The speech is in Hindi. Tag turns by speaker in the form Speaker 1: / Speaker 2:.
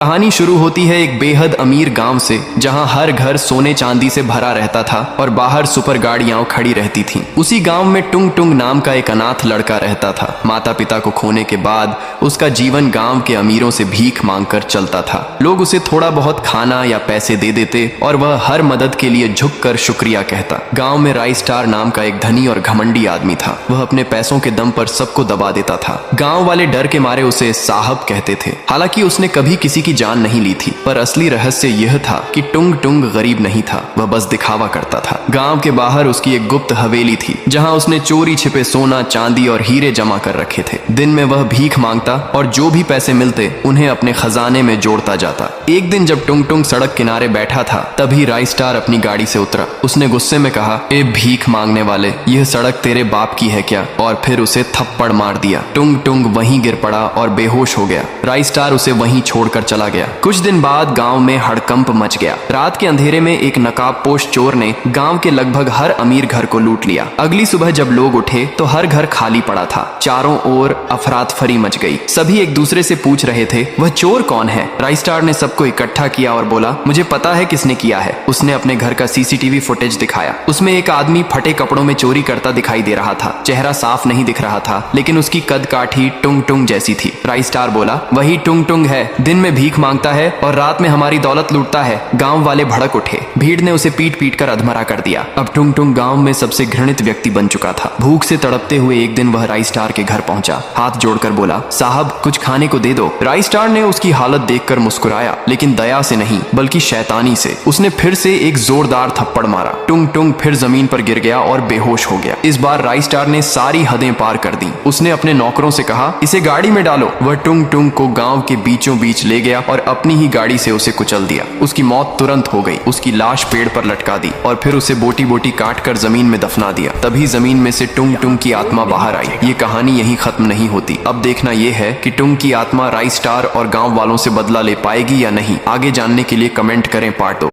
Speaker 1: कहानी शुरू होती है एक बेहद अमीर गांव से, जहां हर घर सोने चांदी से भरा रहता था और बाहर सुपर गाड़ियां खड़ी रहती थीं। उसी गांव में टुंग टुंग नाम का एक अनाथ लड़का रहता था। माता पिता को खोने के बाद उसका जीवन गांव के अमीरों से भीख मांगकर चलता था। लोग उसे थोड़ा बहुत खाना या पैसे दे देते और वह हर मदद के लिए झुककर शुक्रिया कहता। गांव में राई स्टार नाम का एक धनी और घमंडी आदमी था। वह अपने पैसों के दम पर सबको दबा देता था। गांव वाले डर के मारे उसे साहब कहते थे। हालांकि उसने कभी किसी की जान नहीं ली थी, पर असली रहस्य यह था कि टुंग टुंग गरीब नहीं था, वह बस दिखावा करता था। गांव के बाहर उसकी एक गुप्त हवेली थी, जहां उसने चोरी छिपे सोना, चांदी और हीरे जमा कर रखे थे। दिन में वह भीख मांगता और जो भी पैसे मिलते उन्हें अपने खजाने में जोड़ता जाता। एक दिन जब टुंग टुंग सड़क किनारे बैठा था, तभी राई स्टार अपनी गाड़ी से उतरा। उसने गुस्से में कहा, ए भीख मांगने वाले, यह सड़क तेरे बाप की है क्या? और फिर उसे थप्पड़ मार दिया। टुंग टुंग वहीं गिर पड़ा और बेहोश हो गया। राई स्टार उसे वहीं छोड़कर चला गया। कुछ दिन बाद गांव में हड़कंप मच गया। रात के अंधेरे में एक नकाबपोश चोर ने गांव के लगभग हर अमीर घर को लूट लिया। अगली सुबह जब लोग उठे तो हर घर खाली पड़ा था। चारों ओर अफरातफरी मच गई। सभी एक दूसरे से पूछ रहे थे, वह चोर कौन है? राई स्टार ने सबको इकट्ठा किया और बोला, मुझे पता है किसने किया है। उसने अपने घर का सीसीटीवी फुटेज दिखाया। उसमें एक आदमी फटे कपड़ों में चोरी करता दिखाई दे रहा था। चेहरा साफ नहीं दिख रहा था, लेकिन उसकी कद काठी टुंग टुंग जैसी थी। राई स्टार बोला, वही टुंग टुंग है। दिन में भीख मांगता है और रात में हमारी दौलत लूटता है। गांव वाले भड़क उठे। भीड़ ने उसे पीट पीट कर अधमरा कर दिया। अब टुंग टुंग गांव में सबसे घृणित व्यक्ति बन चुका था। भूख से तड़पते हुए एक दिन वह राई स्टार के घर पहुंचा। हाथ जोड़कर बोला, साहब कुछ खाने को दे दो। राई स्टार ने उसकी हालत देखकर मुस्कुराया, लेकिन दया से नहीं बल्कि शैतानी से। उसने फिर से एक जोरदार थप्पड़ मारा। टुंग टुंग फिर जमीन पर गिर गया और बेहोश हो गया। इस बार राई स्टार ने सारी हदें पार कर दी। उसने अपने नौकरों से कहा, इसे गाड़ी में डालो। वह टुंग टुंग को गांव के बीचों बीच ले गया और अपनी ही गाड़ी से उसे कुचल दिया। उसकी मौत तुरंत हो गई। उसकी लाश पेड़ पर लटका दी और फिर उसे बोटी बोटी काट कर जमीन में दफना दिया। तभी जमीन में से टुंग टुंग की आत्मा बाहर आई। ये कहानी यहीं खत्म नहीं होती। अब देखना यह है कि टुंग की आत्मा राई स्टार और गांव वालों से बदला ले पाएगी या नहीं। आगे जानने के लिए कमेंट करें पार्ट 2।